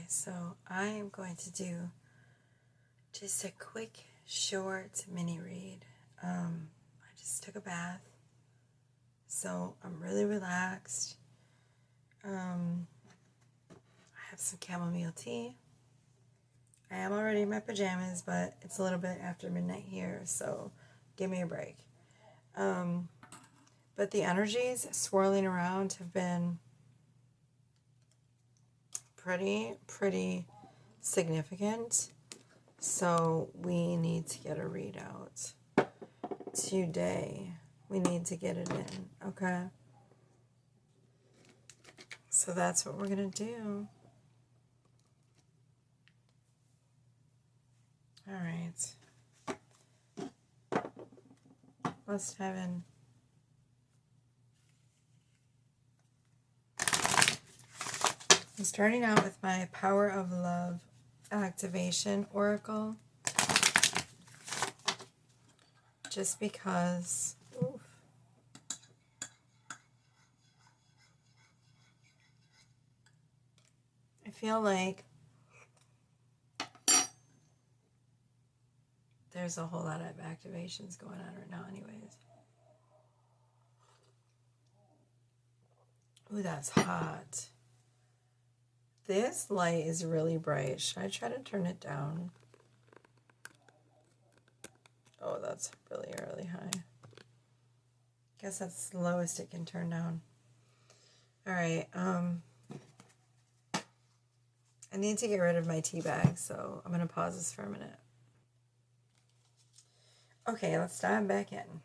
Okay, so I am going to do just a quick, short mini read. I just took a bath, so I'm really relaxed. I have some chamomile tea. I am already in my pajamas, but it's a little bit after midnight here, so give me a break. But the energies swirling around have been pretty significant. So we need to get a readout today. We need to get it in, okay? So that's what we're going to do. All right. Let's dive in. I'm starting out with my Power of Love Activation Oracle. Just because, I feel like there's a whole lot of activations going on right now anyways. Ooh, that's hot. This light is really bright. Should I try to turn it down? Oh, that's really high. Guess that's the lowest it can turn down. All right. I need to get rid of my tea bag, so I'm going to pause this for a minute. Okay, let's dive back in.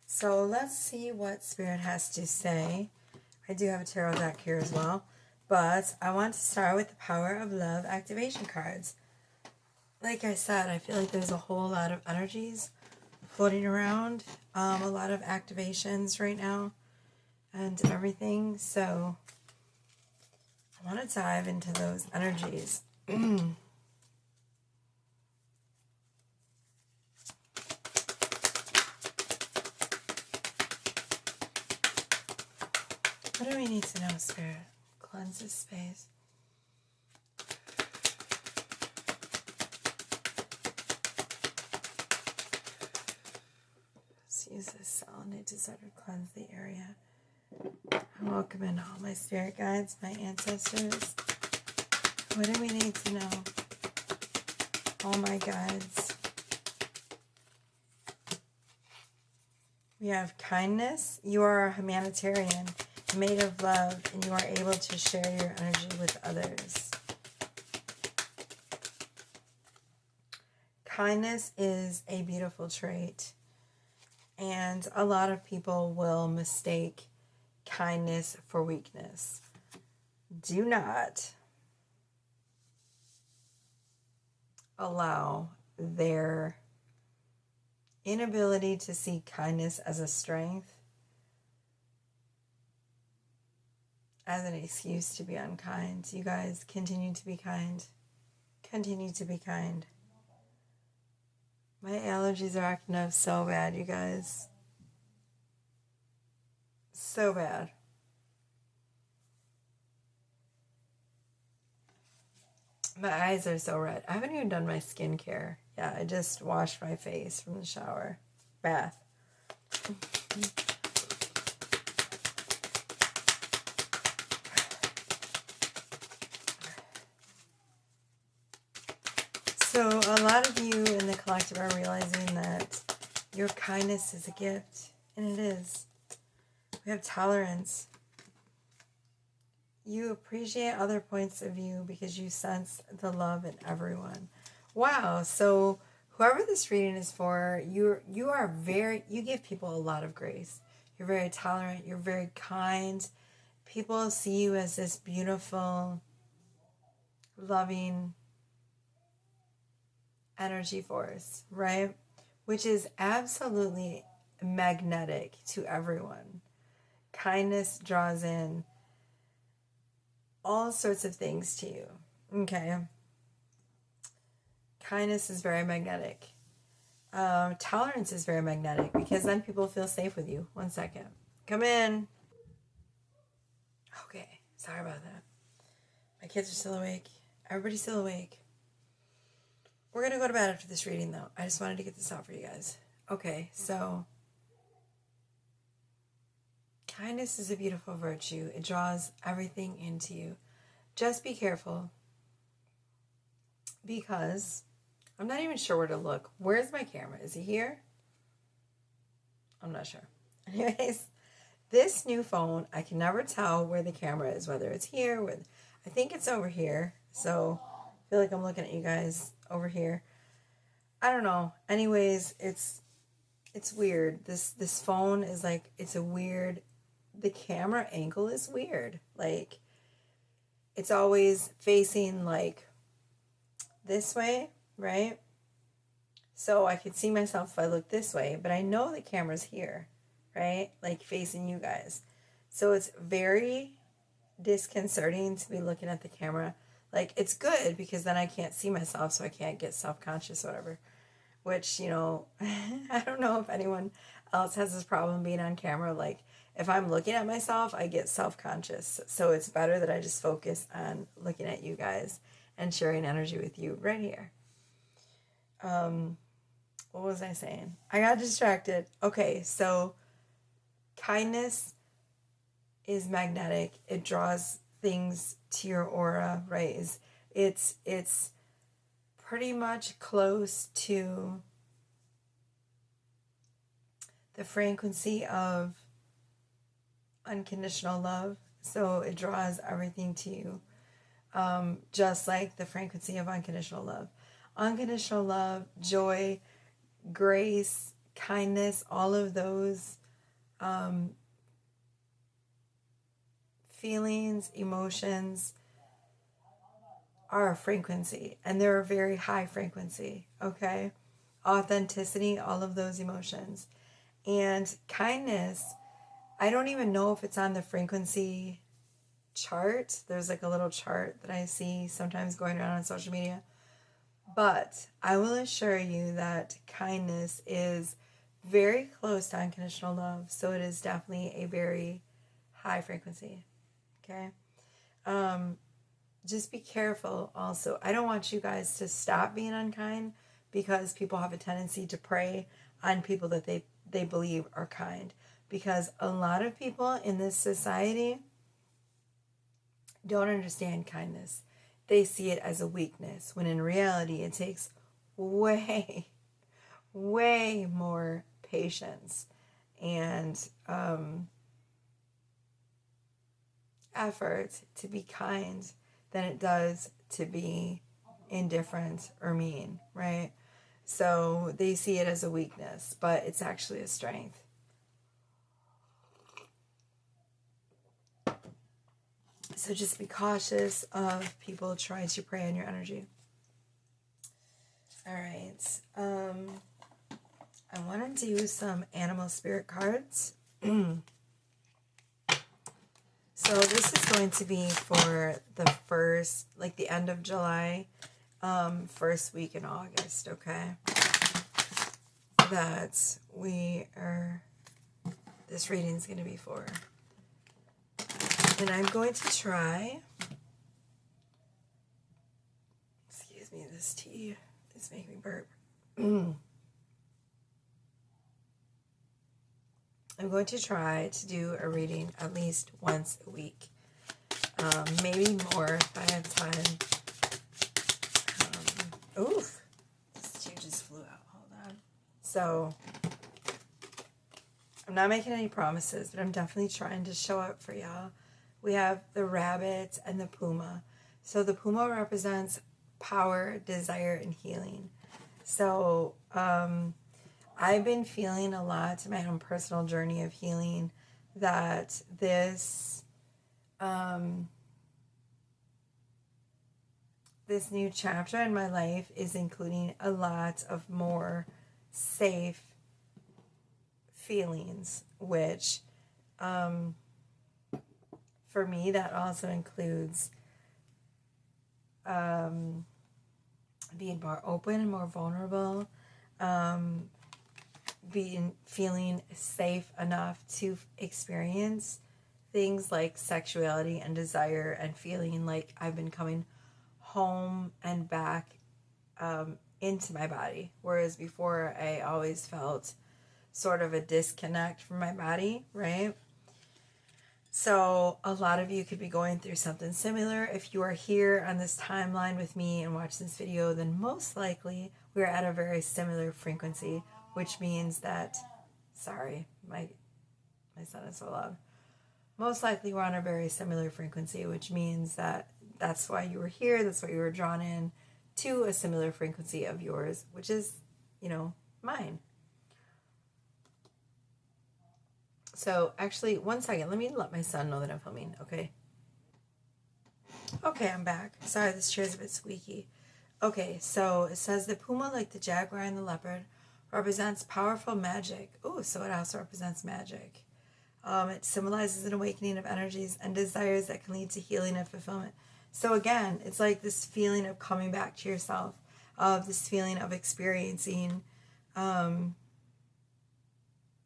So let's see what Spirit has to say. I do have a tarot deck here as well, but I want to start with the Power of Love activation cards. Like I said, I feel like there's a whole lot of energies floating around, a lot of activations right now and everything. So I want to dive into those energies. What do we need to know, Spirit? Cleanse this space. Let's use this selenite to sort of cleanse the area. I welcome in all my spirit guides, my ancestors. What do we need to know? All my guides. We have kindness. You are a humanitarian, made of love, and you are able to share your energy with others. Kindness is a beautiful trait, and a lot of people will mistake kindness for weakness. Do not allow their inability to see kindness as a strength as an excuse to be unkind. You guys continue to be kind. Continue to be kind. My allergies are acting up so bad, you guys. So bad. My eyes are so red. I haven't even done my skincare. Yeah, I just washed my face from the shower. Bath. So a lot of you in the collective are realizing that your kindness is a gift, and it is. We have tolerance. You appreciate other points of view because you sense the love in everyone. Wow, so whoever this reading is for, you give people a lot of grace. You're very tolerant, you're very kind. People see you as this beautiful, loving energy force, right? Which is absolutely magnetic to everyone. Kindness draws in all sorts of things to you, okay? Kindness is very magnetic. Tolerance is very magnetic because then people feel safe with you. 1 second. Come in. Okay, sorry about that. My kids are still awake. Everybody's still awake. We're going to go to bed after this reading, though. I just wanted to get this out for you guys. Okay, so kindness is a beautiful virtue. It draws everything into you. Just be careful, because I'm not even sure where to look. Where's my camera? Is he here? I'm not sure. Anyways, this new phone, I can never tell where the camera is, whether it's here, I think it's over here. So I feel like I'm looking at you guys over here. I don't know. Anyways, it's weird. This phone is like, it's a weird, the camera angle is weird. Like, it's always facing like this way, right? So I could see myself if I look this way, but I know the camera's here, right? Like facing you guys. So it's very disconcerting to be looking at the camera. Like, it's good because then I can't see myself, so I can't get self-conscious or whatever. Which, you know, I don't know if anyone else has this problem being on camera. Like, if I'm looking at myself, I get self-conscious. So it's better that I just focus on looking at you guys and sharing energy with you right here. What was I saying? I got distracted. Okay, so kindness is magnetic. It draws things to your aura, right? It's pretty much close to the frequency of unconditional love. So it draws everything to you, just like the frequency of unconditional love. Unconditional love, joy, grace, kindness, all of those feelings, emotions are a frequency, and they're a very high frequency, okay? Authenticity, all of those emotions. And kindness, I don't even know if it's on the frequency chart. There's like a little chart that I see sometimes going around on social media. But I will assure you that kindness is very close to unconditional love. So it is definitely a very high frequency, okay? Just be careful also. I don't want you guys to stop being unkind, because people have a tendency to prey on people that they believe are kind. Because a lot of people in this society don't understand kindness. They see it as a weakness, when in reality it takes way, way more patience and effort to be kind than it does to be indifferent or mean, right? So they see it as a weakness, but it's actually a strength. So just be cautious of people trying to prey on your energy. All right. I want to do some animal spirit cards. So this is going to be for the first, like the end of July, first week in August, okay? That this reading is going to be for. And I'm going to try, excuse me, this tea is making me burp. I'm going to try to do a reading at least once a week. Maybe more if I have time. Oof. This tea just flew out. Hold on. So, I'm not making any promises, but I'm definitely trying to show up for y'all. We have the rabbit and the puma. So the puma represents power, desire, and healing. So, I've been feeling a lot in my own personal journey of healing that this new chapter in my life is including a lot of more safe feelings, which for me that also includes being more open and more vulnerable, feeling safe enough to experience things like sexuality and desire and feeling like I've been coming home and back into my body. Whereas before I always felt sort of a disconnect from my body, right? So a lot of you could be going through something similar. If you are here on this timeline with me and watch this video, then most likely we're at a very similar frequency, which means that, sorry, my son is so loud. Most likely we're on a very similar frequency, which means that that's why you were here, that's why you were drawn in to a similar frequency of yours, which is, mine. So actually, one second, let me let my son know that I'm filming, okay? Okay, I'm back. Sorry, this chair's a bit squeaky. Okay, so it says the puma, like the jaguar and the leopard, represents powerful magic. Oh, so it also represents magic. It symbolizes an awakening of energies and desires that can lead to healing and fulfillment. So again, it's like this feeling of coming back to yourself, of this feeling of experiencing,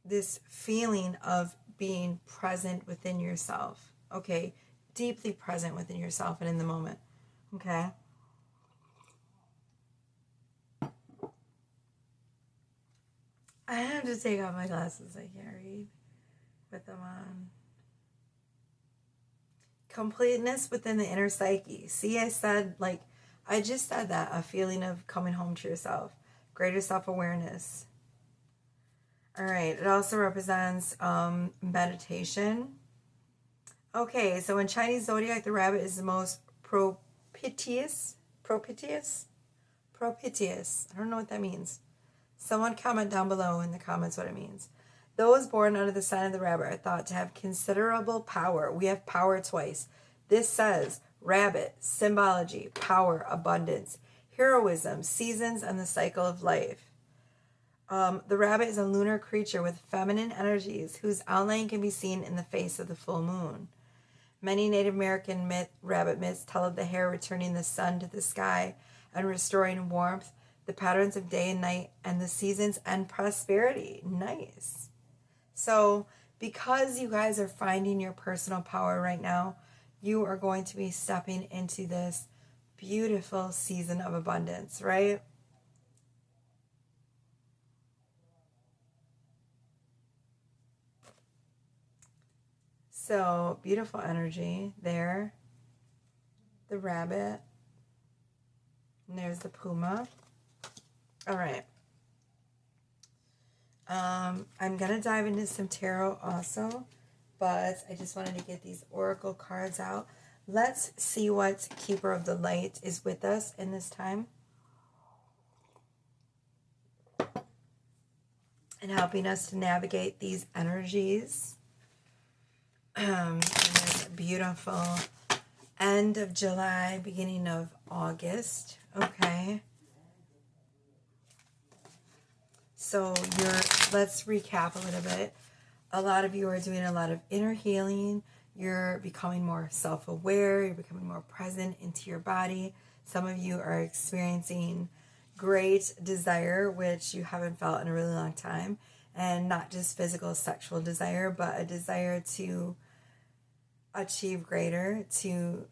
this feeling of being present within yourself, okay? Deeply present within yourself and in the moment, okay? I have to take off my glasses. I can't read with them on. Completeness within the inner psyche. See, I just said that, a feeling of coming home to yourself, greater self-awareness. All right, it also represents meditation. Okay, so in Chinese zodiac, the rabbit is the most propitious. I don't know what that means. Someone comment down below in the comments what it means. Those born under the sign of the rabbit are thought to have considerable power. We have power twice. This says rabbit, symbology, power, abundance, heroism, seasons, and the cycle of life. The rabbit is a lunar creature with feminine energies whose outline can be seen in the face of the full moon. Many Native American rabbit myths tell of the hare returning the sun to the sky and restoring warmth, the patterns of day and night, and the seasons and prosperity. Nice. So because you guys are finding your personal power right now, you are going to be stepping into this beautiful season of abundance, right? So beautiful energy there. The rabbit. And there's the puma. All right. I'm going to dive into some tarot also, but I just wanted to get these oracle cards out. Let's see what Keeper of the Light is with us in this time and helping us to navigate these energies. This beautiful end of July, beginning of August. Okay. So let's recap a little bit. A lot of you are doing a lot of inner healing. You're becoming more self-aware. You're becoming more present into your body. Some of you are experiencing great desire, which you haven't felt in a really long time. And not just physical sexual desire, but a desire to achieve greater, to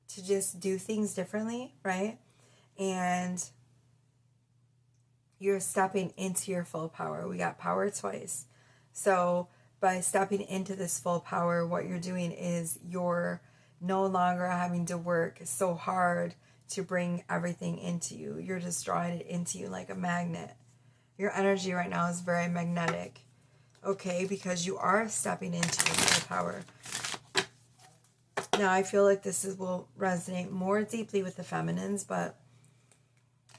just do things differently, right? And you're stepping into your full power. We got power twice. So by stepping into this full power, what you're doing is you're no longer having to work so hard to bring everything into you. You're just drawing it into you like a magnet. Your energy right now is very magnetic, okay, because you are stepping into your full power. Now, I feel like will resonate more deeply with the feminines, but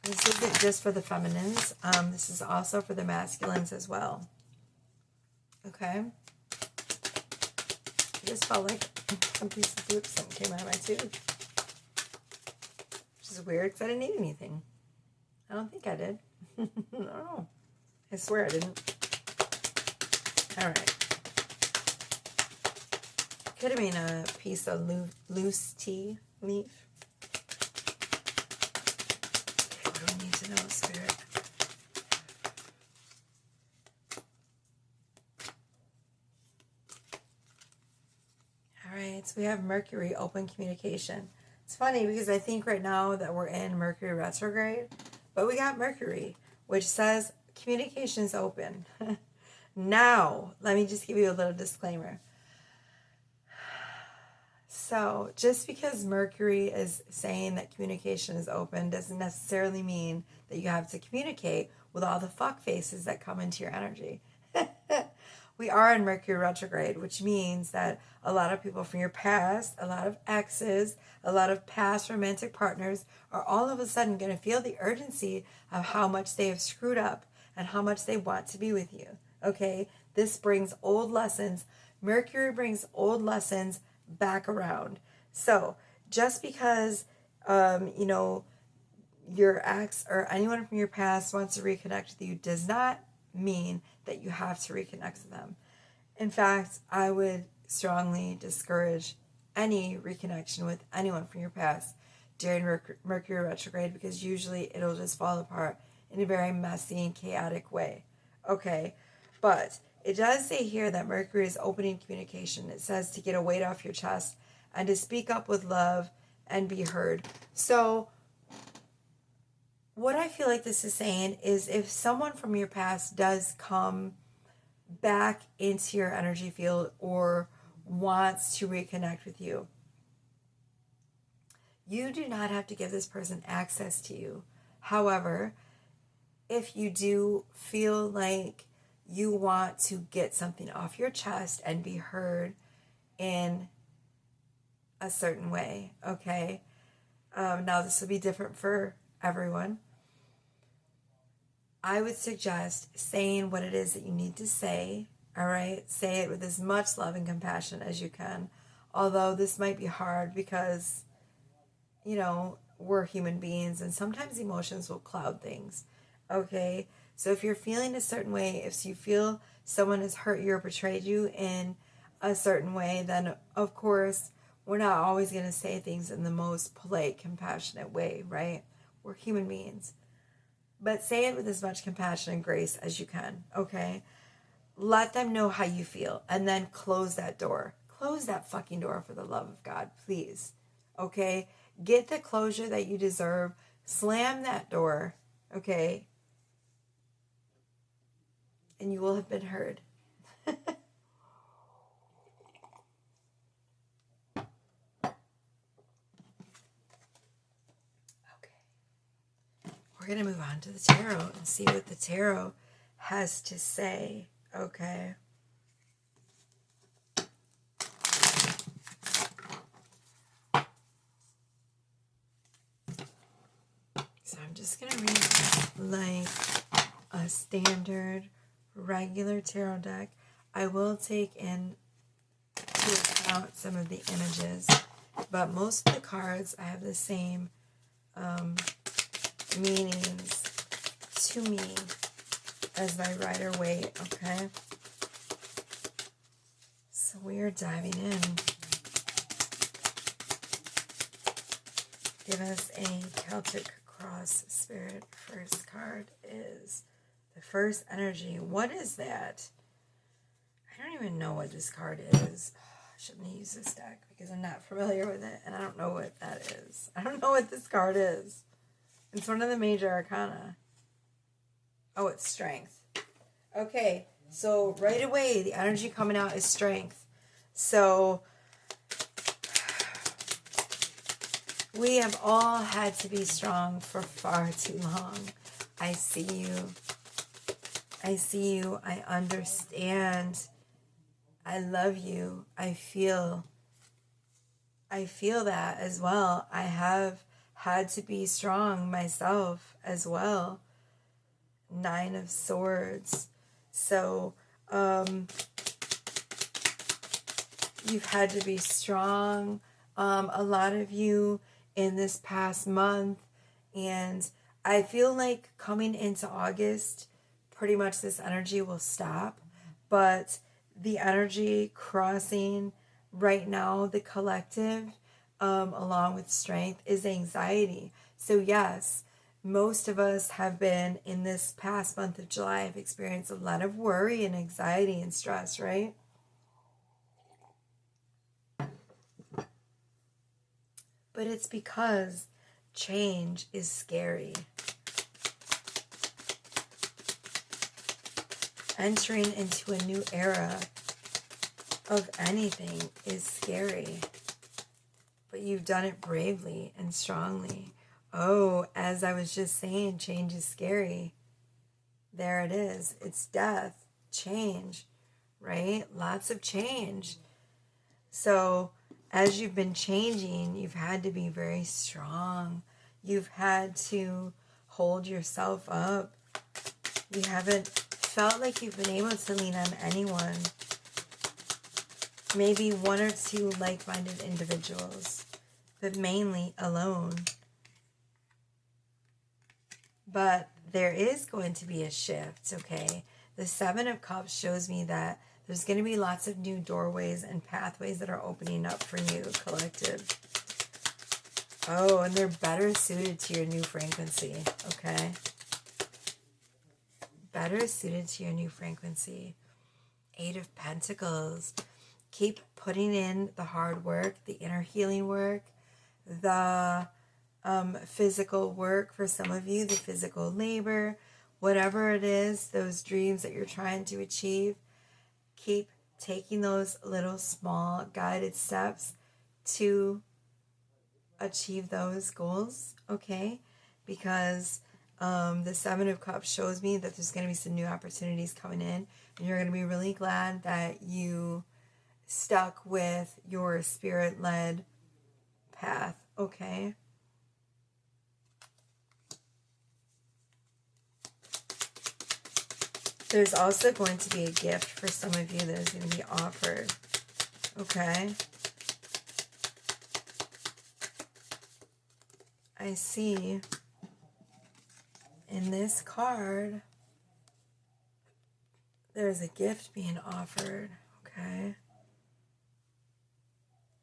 this isn't just for the feminines. This is also for the masculines as well. Okay? I just felt like some piece of food, something came out of my tooth. Which is weird because I didn't eat anything. I don't think I did. I don't know. I swear I didn't. All right. Could have been a piece of loose tea leaf. What do we need to know, Spirit? yes, we have Mercury, open communication. It's funny because I think right now that we're in Mercury retrograde, but we got Mercury, which says communication is open. Now, let me just give you a little disclaimer. So, just because Mercury is saying that communication is open doesn't necessarily mean that you have to communicate with all the fuck faces that come into your energy. We are in Mercury retrograde, which means that a lot of people from your past, a lot of exes, a lot of past romantic partners are all of a sudden going to feel the urgency of how much they have screwed up and how much they want to be with you. Okay? This brings old lessons. Mercury brings old lessons back around. So, just because, your ex or anyone from your past wants to reconnect with you does not mean that you have to reconnect with them. In fact, I would strongly discourage any reconnection with anyone from your past during Mercury retrograde, because usually it'll just fall apart in a very messy and chaotic way. Okay, but it does say here that Mercury is opening communication. It says to get a weight off your chest and to speak up with love and be heard. So what I feel like this is saying is if someone from your past does come back into your energy field or wants to reconnect with you, you do not have to give this person access to you. However, if you do feel like you want to get something off your chest and be heard in a certain way, okay? Now this will be different for everyone. I would suggest saying what it is that you need to say, all right? Say it with as much love and compassion as you can. Although this might be hard because, we're human beings and sometimes emotions will cloud things, okay? So if you're feeling a certain way, if you feel someone has hurt you or betrayed you in a certain way, then of course, we're not always going to say things in the most polite, compassionate way, right? We're human beings. But say it with as much compassion and grace as you can, okay? Let them know how you feel and then close that door. Close that fucking door for the love of God, please, okay? Get the closure that you deserve. Slam that door, okay? And you will have been heard. We're going to move on to the tarot and see what the tarot has to say, okay? So I'm just going to read this like a standard, regular tarot deck. I will take into account some of the images, but most of the cards I have the same meanings to me as my Rider-Waite, okay? So we are diving in. Give us a Celtic Cross Spirit. First card is the first energy. What is that? I don't even know what this card is. I shouldn't use this deck because I'm not familiar with it and I don't know what that is. I don't know what this card is. It's one of the major arcana. Oh, it's strength. Okay, so right away, the energy coming out is strength. So we have all had to be strong for far too long. I see you. I see you. I understand. I love you. I feel that as well. I have had to be strong myself as well. 9 of Swords. So, you've had to be strong. A lot of you in this past month. And I feel like coming into August, pretty much this energy will stop. But the energy crossing right now, the collective, along with strength, is anxiety. So yes, most of us have been in this past month of July, have experienced a lot of worry and anxiety and stress, right? But it's because change is scary. Entering into a new era of anything is scary. But you've done it bravely and strongly. Oh, as I was just saying, change is scary. There it is. It's death, change, right? Lots of change. So as you've been changing, you've had to be very strong. You've had to hold yourself up. You haven't felt like you've been able to lean on anyone. Maybe one or two like-minded individuals, but mainly alone. But there is going to be a shift, okay? The Seven of Cups shows me that there's going to be lots of new doorways and pathways that are opening up for you, collective. Oh, and they're better suited to your new frequency, okay? Better suited to your new frequency. Eight of Pentacles. Keep putting in the hard work, the inner healing work, the physical work for some of you, the physical labor, whatever it is, those dreams that you're trying to achieve. Keep taking those little small guided steps to achieve those goals, okay? Because the Seven of Cups shows me that there's going to be some new opportunities coming in, and you're going to be really glad that you stuck with your spirit-led path, okay? There's also going to be a gift for some of you that is going to be offered, okay? I see in this card, there's a gift being offered, okay?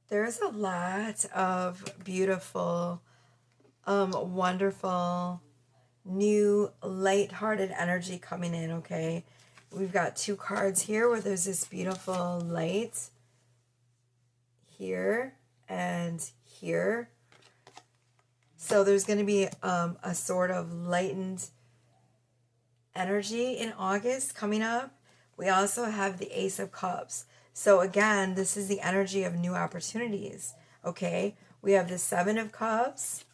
There's a lot of beautiful, wonderful, new, light-hearted energy coming in, okay? We've got two cards here where there's this beautiful light here and here. So there's going to be a sort of lightened energy in August coming up. We also have the Ace of Cups. So again, this is the energy of new opportunities, okay? We have the Seven of Cups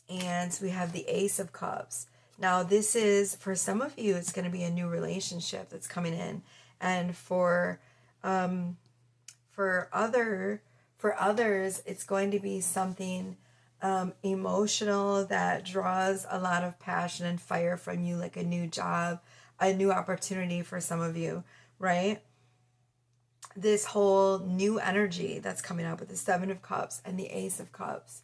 and we have the Ace of Cups. Now this is, for some of you, it's going to be a new relationship that's coming in. And for others, it's going to be something emotional that draws a lot of passion and fire from you, like a new job, a new opportunity for some of you, right? This whole new energy that's coming up with the Seven of Cups and the Ace of Cups.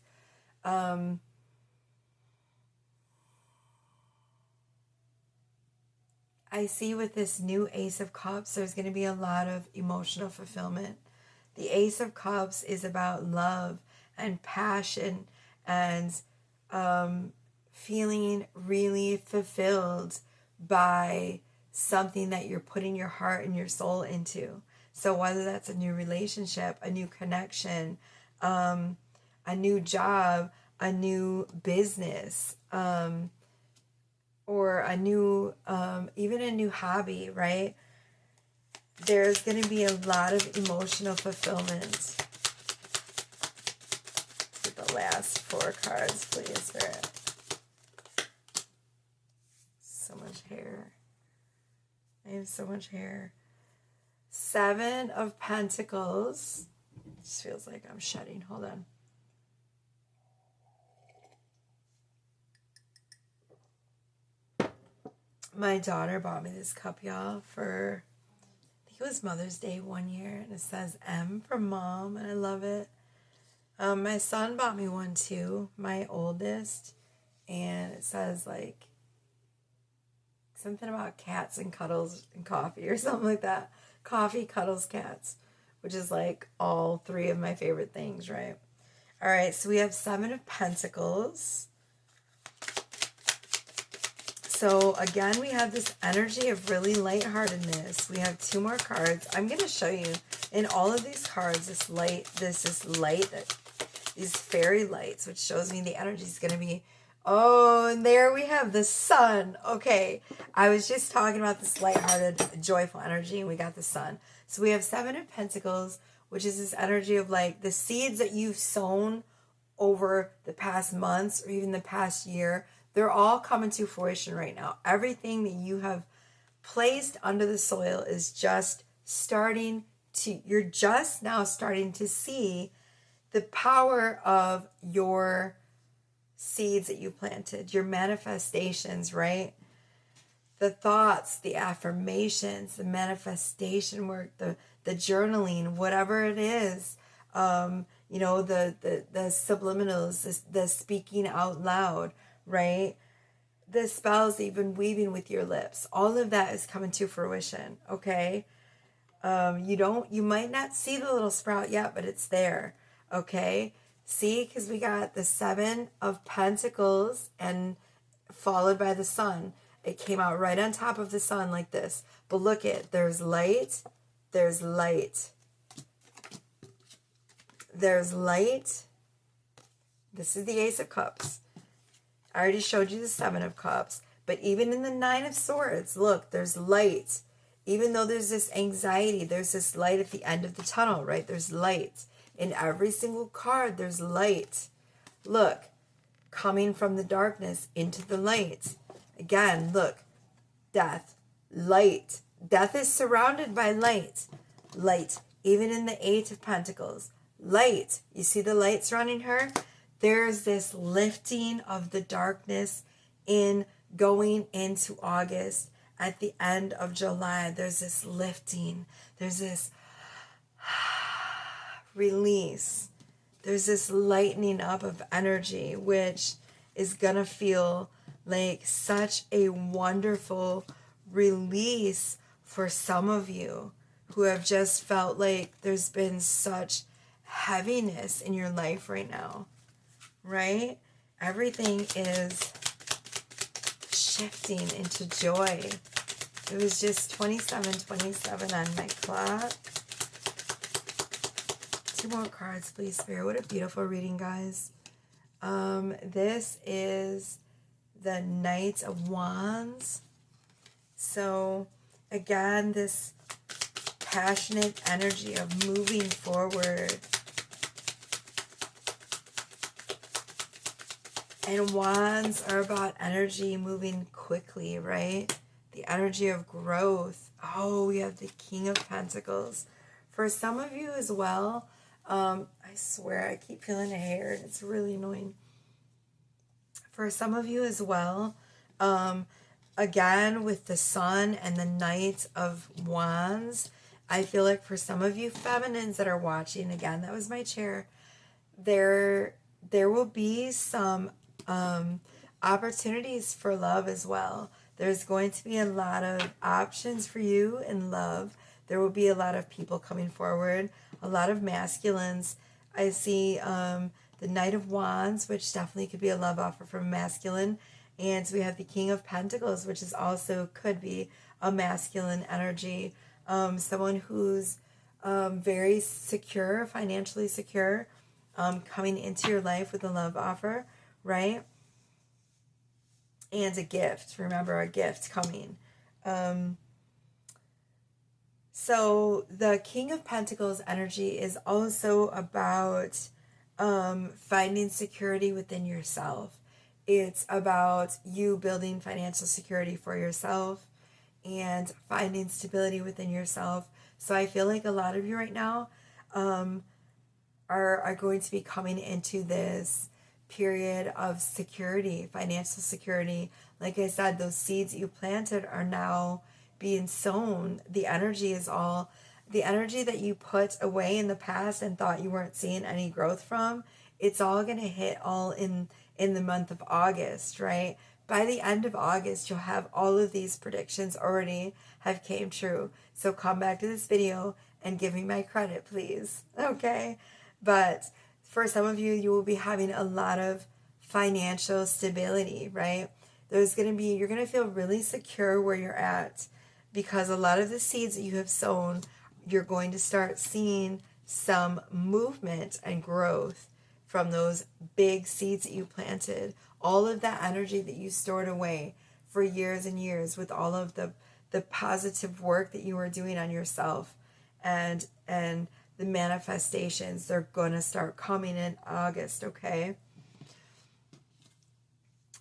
I see with this new Ace of Cups, there's going to be a lot of emotional fulfillment. The Ace of Cups is about love and passion and feeling really fulfilled by something that you're putting your heart and your soul into. So whether that's a new relationship, a new connection, a new job, a new business, or a new, even a new hobby, right? There's going to be a lot of emotional fulfillment. The last four cards, please, Spirit. So much hair. I have so much hair. Seven of Pentacles. It just feels like I'm shedding. Hold on. My daughter bought me this cup, y'all, for, I think it was Mother's Day one year, and it says M for Mom, and I love it. My son bought me one too, my oldest, and it says like something about cats and cuddles and coffee or something like that. Coffee, cuddles, cats, which is like all three of my favorite things, right? All right, so we have Seven of Pentacles. So again, we have this energy of really lightheartedness. We have two more cards. I'm going to show you in all of these cards this light that these fairy lights, which shows me the energy is going to be, oh, and there we have the sun. Okay, I was just talking about this lighthearted, joyful energy, and we got the sun. So we have Seven of Pentacles, which is this energy of like the seeds that you've sown over the past months or even the past year. They're all coming to fruition right now. Everything that you have placed under the soil is just starting to, you're just now starting to see the power of your seeds that you planted, your manifestations, right? The thoughts, the affirmations, the manifestation work, the journaling, whatever it is, you know, the subliminals, the speaking out loud, right? The spells that you've been weaving with your lips, all of that is coming to fruition, okay? You might not see the little sprout yet, but it's there, okay? See, because we got the Seven of Pentacles and followed by the sun. It came out right on top of the sun like this. But look it, there's light, there's light. There's light. This is the Ace of Cups. I already showed you the Seven of Cups. But even in the Nine of Swords, look, there's light. Even though there's this anxiety, there's this light at the end of the tunnel, right? There's light. In every single card, there's light. Look, coming from the darkness into the light. Again, look, death, light. Death is surrounded by light. Light, even in the Eight of Pentacles. Light. You see the light surrounding her? There's this lifting of the darkness in going into August. At the end of July, there's this lifting. There's this release. There's this lightening up of energy, which is going to feel like such a wonderful release for some of you who have just felt like there's been such heaviness in your life right now, right? Everything is shifting into joy. It was just 27:27 on my clock. 2 more cards, please, Spirit. What a beautiful reading, guys. This is the Knight of Wands. So, again, this passionate energy of moving forward. And wands are about energy moving quickly, right? The energy of growth. Oh, we have the King of Pentacles. For some of you as well, I swear I keep feeling a hair and it's really annoying. For some of you as well, again, with the Sun and the Knight of Wands, I feel like for some of you feminines that are watching, again, that was my chair, there will be some opportunities for love as well. There's going to be a lot of options for you in love. There will be a lot of people coming forward, a lot of masculines. I see the Knight of Wands, which definitely could be a love offer from masculine. And we have the King of Pentacles, which is also could be a masculine energy. Someone who's very secure, financially secure, coming into your life with a love offer, right? And a gift. Remember, a gift coming. So the King of Pentacles energy is also about finding security within yourself. It's about you building financial security for yourself and finding stability within yourself. So I feel like a lot of you right now are going to be coming into this period of security, financial security. Like I said, those seeds that you planted are now being sown. The energy is all, the energy that you put away in the past and thought you weren't seeing any growth from, it's all going to hit all in the month of August, right? By the end of August, you'll have all of these predictions already have came true. So come back to this video and give me my credit, please. Okay? But for some of you, you will be having a lot of financial stability, right? There's going to be, you're going to feel really secure where you're at because a lot of the seeds that you have sown, you're going to start seeing some movement and growth from those big seeds that you planted, all of that energy that you stored away for years and years with all of the positive work that you were doing on yourself, and the manifestations, they're going to start coming in August, okay?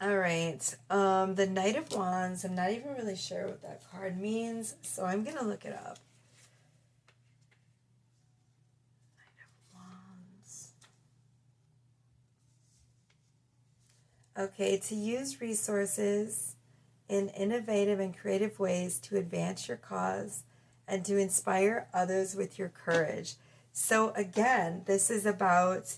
All right. The Knight of Wands, I'm not even really sure what that card means, so I'm going to look it up. Knight of Wands. Okay, to use resources in innovative and creative ways to advance your cause and to inspire others with your courage. So again, this is about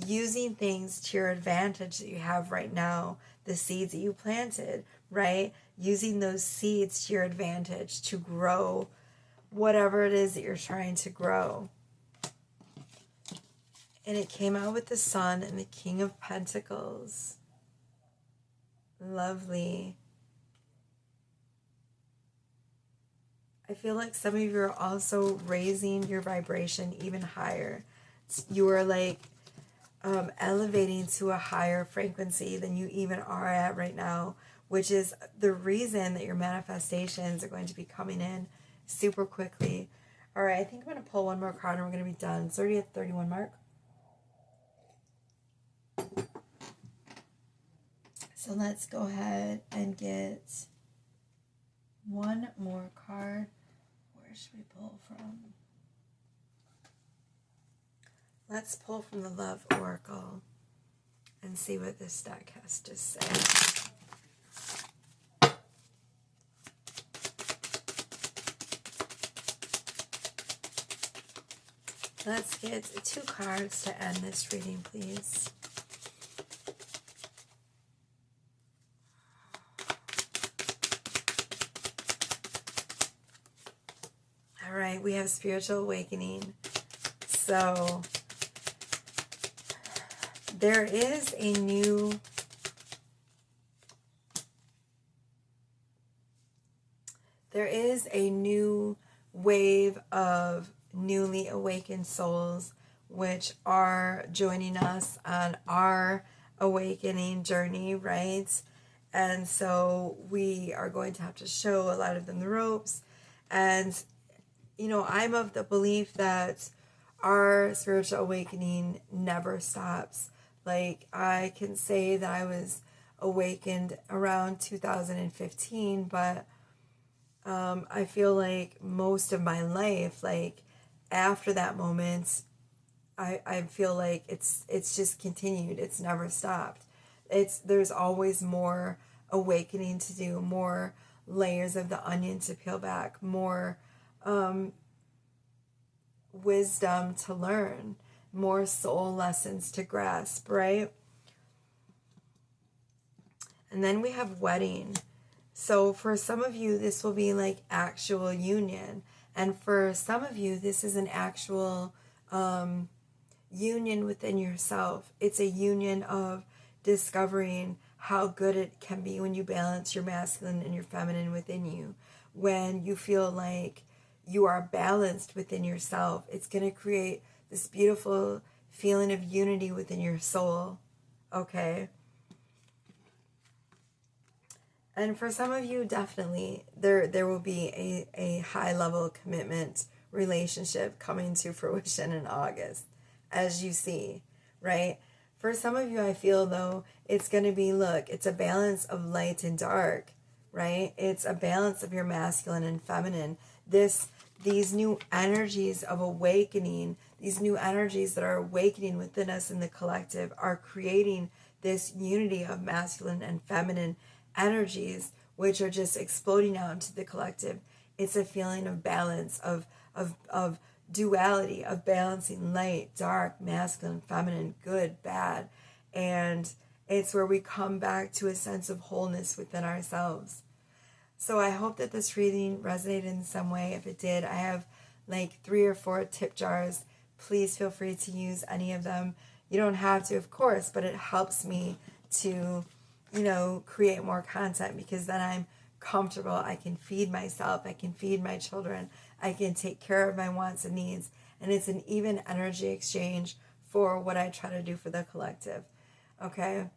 using things to your advantage that you have right now, the seeds that you planted, right? Using those seeds to your advantage to grow whatever it is that you're trying to grow. And it came out with the Sun and the King of Pentacles. Lovely. I feel like some of you are also raising your vibration even higher. You are like elevating to a higher frequency than you even are at right now, which is the reason that your manifestations are going to be coming in super quickly. All right, I think I'm going to pull one more card and we're going to be done. It's already at the 31 mark. So let's go ahead and get one more card. Where should we pull from? Let's pull from the Love Oracle and see what this deck has to say. Let's get 2 cards to end this reading, please. All right, we have Spiritual Awakening. So there is a new wave of newly awakened souls which are joining us on our awakening journey, right? And so we are going to have to show a lot of them the ropes. And you know, I'm of the belief that our spiritual awakening never stops. Like, I can say that I was awakened around 2015, but I feel like most of my life, like after that moment, I feel like it's just continued. It's never stopped. There's always more awakening to do, more layers of the onion to peel back, more wisdom to learn, more soul lessons to grasp, right? And then we have wedding. So for some of you, this will be like actual union. And for some of you, this is an actual union within yourself. It's a union of discovering how good it can be when you balance your masculine and your feminine within you. When you feel like you are balanced within yourself, it's going to create this beautiful feeling of unity within your soul, okay? And for some of you, definitely, there will be a high level commitment relationship coming to fruition in August, as you see, right? For some of you, I feel, though, it's going to be, look, it's a balance of light and dark, right? It's a balance of your masculine and feminine. These new energies of awakening, these new energies that are awakening within us in the collective are creating this unity of masculine and feminine energies, which are just exploding out into the collective. It's a feeling of balance, of duality, of balancing light, dark, masculine, feminine, good, bad. And it's where we come back to a sense of wholeness within ourselves. So I hope that this reading resonated in some way. If it did, I have like 3 or 4 tip jars. Please feel free to use any of them. You don't have to, of course, but it helps me to, create more content, because then I'm comfortable. I can feed myself. I can feed my children. I can take care of my wants and needs. And it's an even energy exchange for what I try to do for the collective. Okay?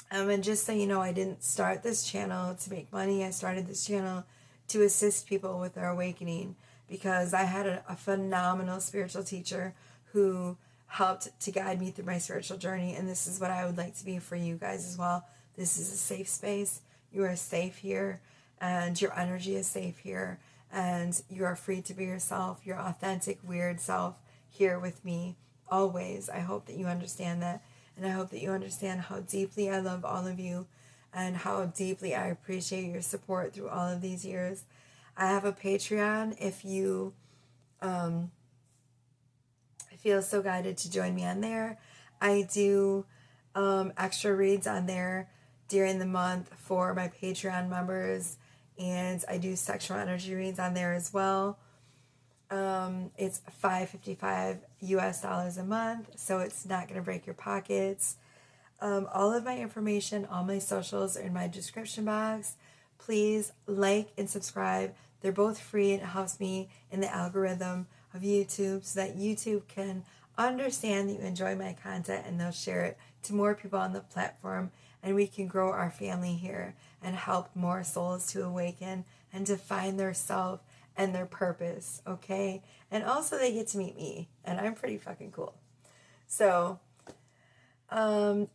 And just so you know, I didn't start this channel to make money. I started this channel to assist people with their awakening, because I had a phenomenal spiritual teacher who helped to guide me through my spiritual journey, and this is what I would like to be for you guys as well. This is a safe space. You are safe here, and your energy is safe here, and you are free to be yourself, your authentic, weird self, here with me always. I hope that you understand that, and I hope that you understand how deeply I love all of you and how deeply I appreciate your support through all of these years. I have a Patreon if you feel so guided to join me on there. I do extra reads on there during the month for my Patreon members, and I do sexual energy reads on there as well. It's $5.55 US a month, so it's not going to break your pockets. All of my information, all my socials are in my description box. Please like and subscribe. They're both free, and it helps me in the algorithm of YouTube so that YouTube can understand that you enjoy my content, and they'll share it to more people on the platform, and we can grow our family here and help more souls to awaken and to find their self and their purpose, okay? And also they get to meet me, and I'm pretty fucking cool. So,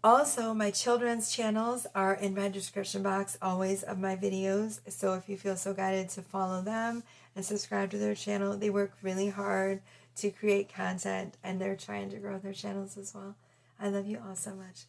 also my children's channels are in my description box always of my videos, so if you feel so guided to follow them and subscribe to their channel. They work really hard to create content, and they're trying to grow their channels as well. I love you all so much.